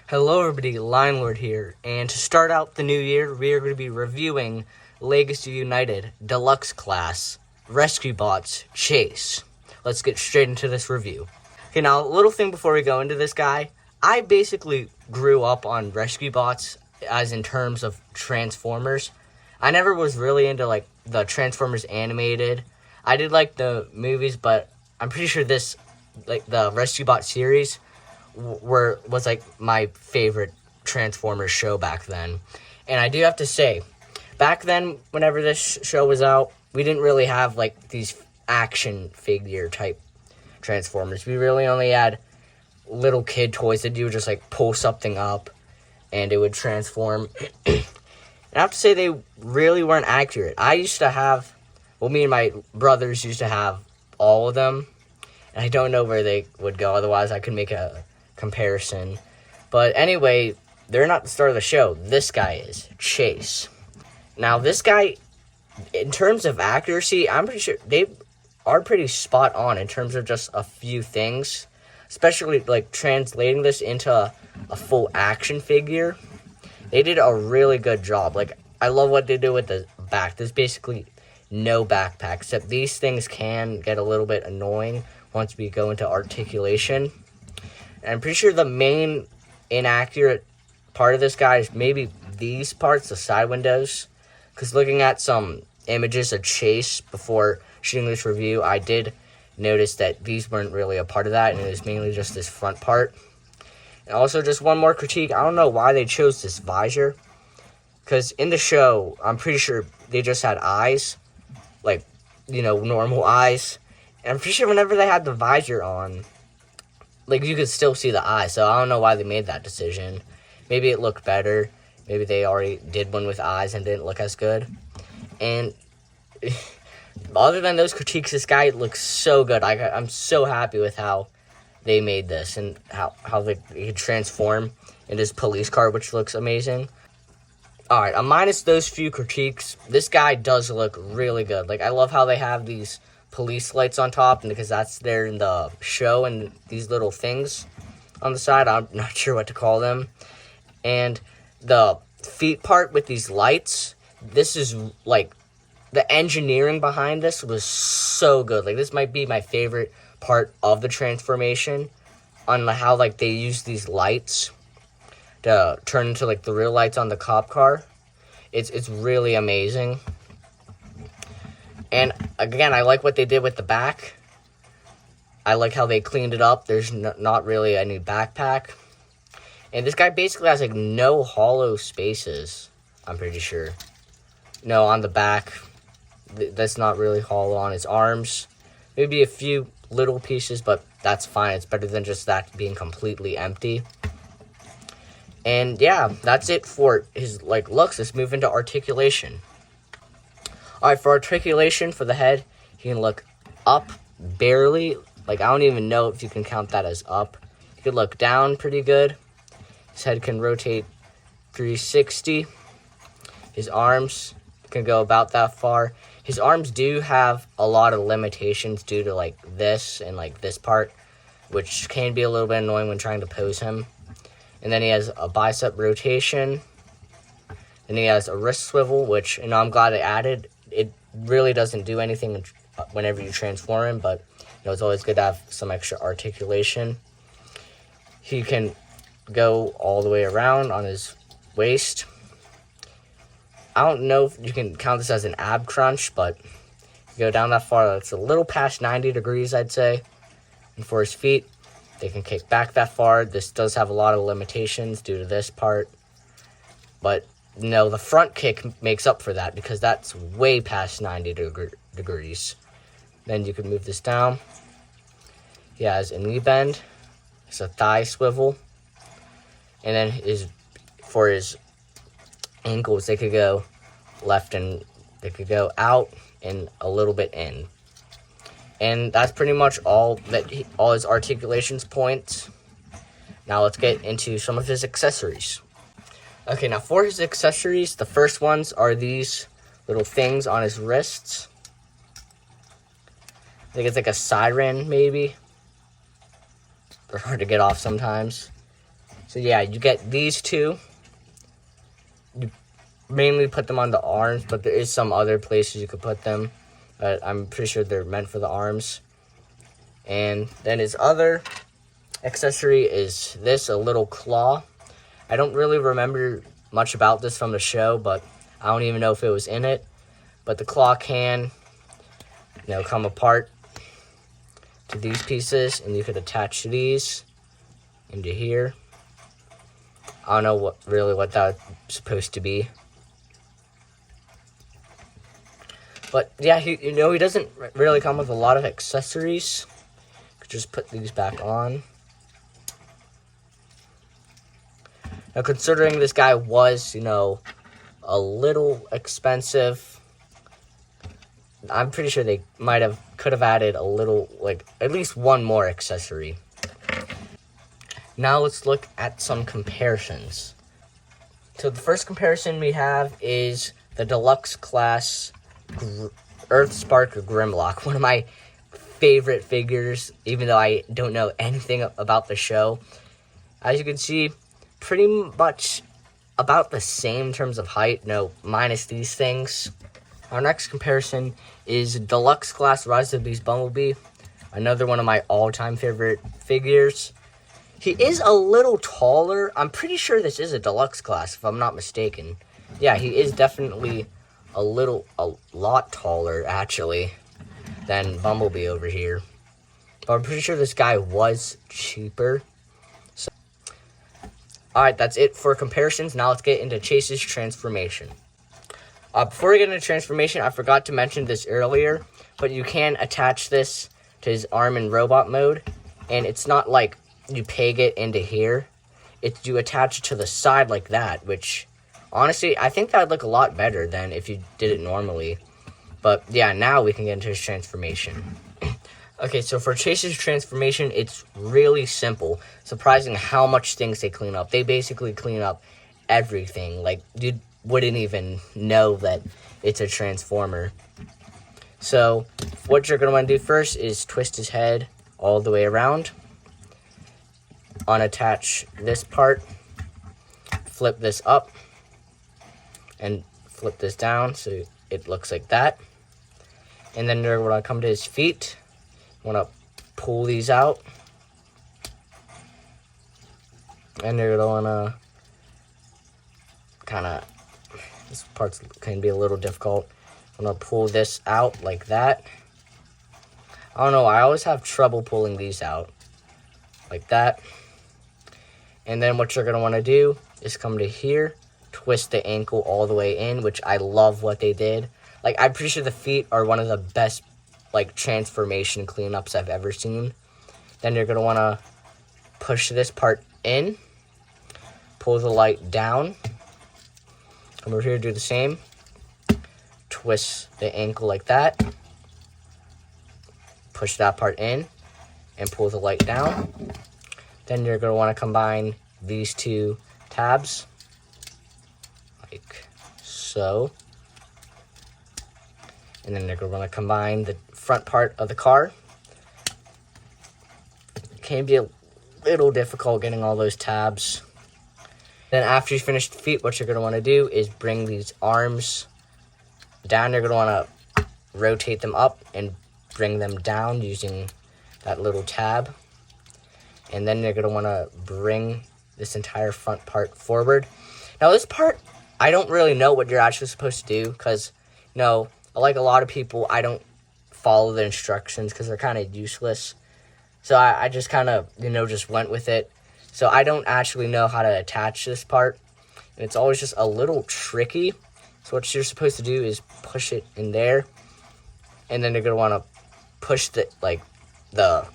Hello everybody, Line Lord here, and to start out the new year, we are going to be reviewing Legacy United Deluxe Class Rescue Bots Chase. Let's get straight into this review. Okay, now a little thing before we go into this guy, I basically grew up on Rescue Bots as in terms of Transformers. I never was really into like the Transformers animated. I did like the movies, but I'm pretty sure this, like the Rescue Bot series, was like my favorite Transformers show back then. And I do have to say, back then, whenever this show was out, we didn't really have like these action figure type Transformers. We really only had little kid toys that you would just like pull something up and it would transform. And I have to say, they really weren't accurate. I used to have, me and my brothers used to have all of them. And I don't know where they would go, otherwise I could make a comparison. But anyway, they're not the star of the show. This guy is Chase. Now this guy, in terms of accuracy, I'm pretty sure they are pretty spot on in terms of just a few things, especially like translating this into a full action figure. They did a really good job. Like, I love what they do with the back. There's basically no backpack, except these things can get a little bit annoying once we go into articulation. And I'm pretty sure the main inaccurate part of this guy is maybe these parts, the side windows. Because looking at some images of Chase before shooting this review, I did notice that these weren't really a part of that, and it was mainly just this front part. And also, just one more critique, I don't know why they chose this visor. Because in the show, I'm pretty sure they just had eyes. Like, normal eyes. And I'm pretty sure whenever they had the visor on, like, you could still see the eye, so I don't know why they made that decision. Maybe it looked better. Maybe they already did one with eyes and didn't look as good. And other than those critiques, this guy looks so good. I'm so happy with how they made this and how they could transform into his police car, which looks amazing. Alright, minus those few critiques, this guy does look really good. Like, I love how they have these police lights on top, and because that's there in the show, and these little things on the side, I'm not sure what to call them. And the feet part with these lights, this is like, the engineering behind this was so good. Like, this might be my favorite part of the transformation, on how like they use these lights to turn into like the real lights on the cop car. It's really amazing. And again, I like what they did with the back. I like how they cleaned it up. There's not really any backpack. And this guy basically has like no hollow spaces, I'm pretty sure. No, on the back, that's not really hollow. On his arms, maybe a few little pieces, but that's fine. It's better than just that being completely empty. And yeah, that's it for his like looks. Let's move into articulation. Alright, for articulation, for the head, he can look up barely. Like, I don't even know if you can count that as up. He could look down pretty good. His head can rotate 360. His arms can go about that far. His arms do have a lot of limitations due to, like, this and, like, this part, which can be a little bit annoying when trying to pose him. And then he has a bicep rotation. Then he has a wrist swivel, which, I'm glad they added. It really doesn't do anything whenever you transform him, but it's always good to have some extra articulation. He can go all the way around on his waist. I don't know if you can count this as an ab crunch, but if you go down that far, that's a little past 90 degrees, I'd say. And for his feet, they can kick back that far. This does have a lot of limitations due to this part, but no, the front kick makes up for that because that's way past 90 degrees. Then you can move this down. He has a knee bend. It's a thigh swivel. And then for his ankles, they could go left and they could go out and a little bit in. And that's pretty much all his articulations points. Now let's get into some of his accessories. Okay, now for his accessories, the first ones are these little things on his wrists. I think it's like a siren, maybe. They're hard to get off sometimes. So So yeah, you get these two. You mainly put them on the arms, but there is some other places you could put them. But I'm pretty sure they're meant for the arms. And then his other accessory is this, a little claw. I don't really remember much about this from the show, but I don't even know if it was in it. But the claw can, come apart to these pieces, and you could attach these into here. I don't know what that's supposed to be. But yeah, he doesn't really come with a lot of accessories. You could just put these back on. Now, considering this guy was, a little expensive, I'm pretty sure they could have added a little, at least one more accessory. Now let's look at some comparisons. So the first comparison we have is the Deluxe class Earthspark Grimlock, one of my favorite figures, even though I don't know anything about the show. As you can see, pretty much about the same in terms of height, minus these things. Our next comparison is Deluxe class Rise of the Beast Bumblebee, another one of my all-time favorite figures. He is a little taller. I'm pretty sure this is a Deluxe class, if I'm not mistaken. Yeah, he is definitely a lot taller, actually, than Bumblebee over here. But I'm pretty sure this guy was cheaper. Alright, that's it for comparisons. Now let's get into Chase's transformation. Before we get into transformation, I forgot to mention this earlier, but you can attach this to his arm in robot mode, and it's not like you peg it into here. You attach it to the side like that, which, honestly, I think that would look a lot better than if you did it normally. But yeah, now we can get into his transformation. Okay, so for Chase's transformation, it's really simple. Surprising how much things they clean up. They basically clean up everything. Like, you wouldn't even know that it's a transformer. So, what you're going to want to do first is twist his head all the way around. Unattach this part. Flip this up. And flip this down so it looks like that. And then you're going to come to his feet. Want to pull these out, and you're going to this part can be a little difficult. I'm going to pull this out like that. I don't know, I always have trouble pulling these out like that. And then what you're going to want to do is come to here, twist the ankle all the way in, which I love what they did. I'm pretty sure the feet are one of the best transformation cleanups I've ever seen. Then you're going to want to push this part in, pull the light down, come over here, do the same, twist the ankle like that, push that part in, and pull the light down. Then you're going to want to combine these two tabs, like so. And then you're going to want to combine the front part of the car. It can be a little difficult getting all those tabs. Then after you finish the feet, what you're going to want to do is bring these arms down. You're going to want to rotate them up and bring them down using that little tab. And then you're going to want to bring this entire front part forward. Now this part, I don't really know what you're actually supposed to do because, like a lot of people, I don't follow the instructions because they're kind of useless. So I just kind of, just went with it. So I don't actually know how to attach this part. And it's always just a little tricky. So what you're supposed to do is push it in there. And then you're going to want to push the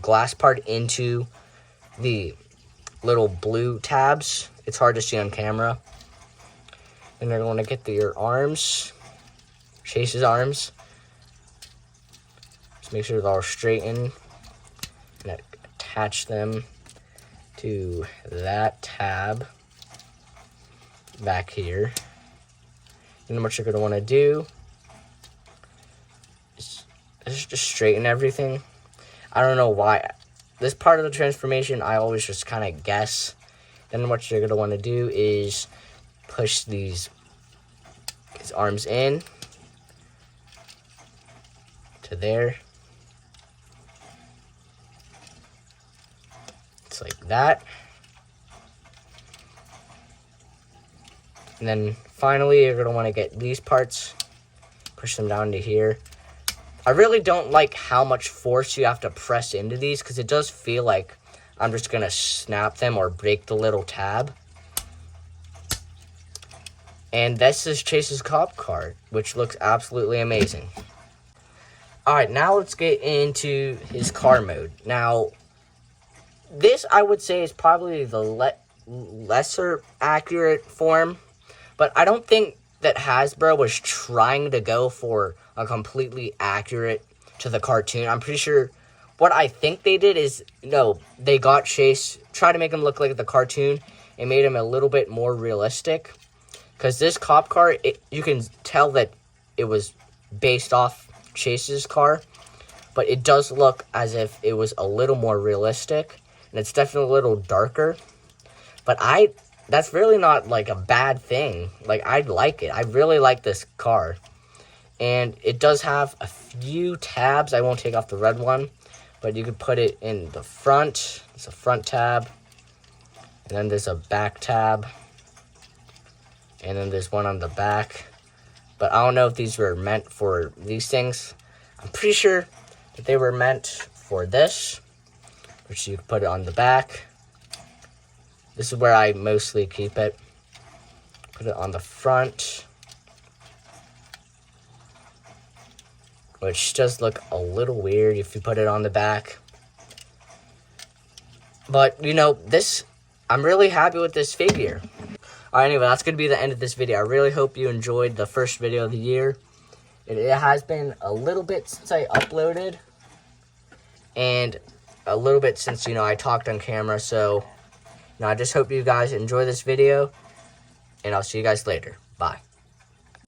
glass part into the little blue tabs. It's hard to see on camera. And you're going to get your arms. Chase's arms. Just make sure they're all straightened. And attach them to that tab back here. And then what you're going to want to do is just straighten everything. I don't know why. This part of the transformation, I always just kind of guess. Then what you're going to want to do is push his arms in to there. It's like that. And then finally, you're going to want to get these parts, push them down to here. I really don't like how much force you have to press into these, because it does feel like I'm just going to snap them or break the little tab. And this is Chase's cop car, which looks absolutely amazing. Alright, now let's get into his car mode. Now, this I would say is probably the lesser accurate form. But I don't think that Hasbro was trying to go for a completely accurate to the cartoon. I'm pretty sure what I think they did is, they got Chase, tried to make him look like the cartoon, and made him a little bit more realistic. Because this cop car, you can tell that it was based off Chase's car, but it does look as if it was a little more realistic, and it's definitely a little darker. But that's really not, like, a bad thing. Like, I like it. I really like this car. And it does have a few tabs. I won't take off the red one. But you could put it in the front. It's a front tab. And then there's a back tab. And then there's one on the back. But I don't know if these were meant for these things. I'm pretty sure that they were meant for this, which you could put it on the back. This is where I mostly keep it. Put it on the front, which does look a little weird if you put it on the back. But, I'm really happy with this figure. Alright, anyway, that's going to be the end of this video. I really hope you enjoyed the first video of the year. It has been a little bit since I uploaded, and a little bit since, I talked on camera, so I just hope you guys enjoy this video, and I'll see you guys later. Bye.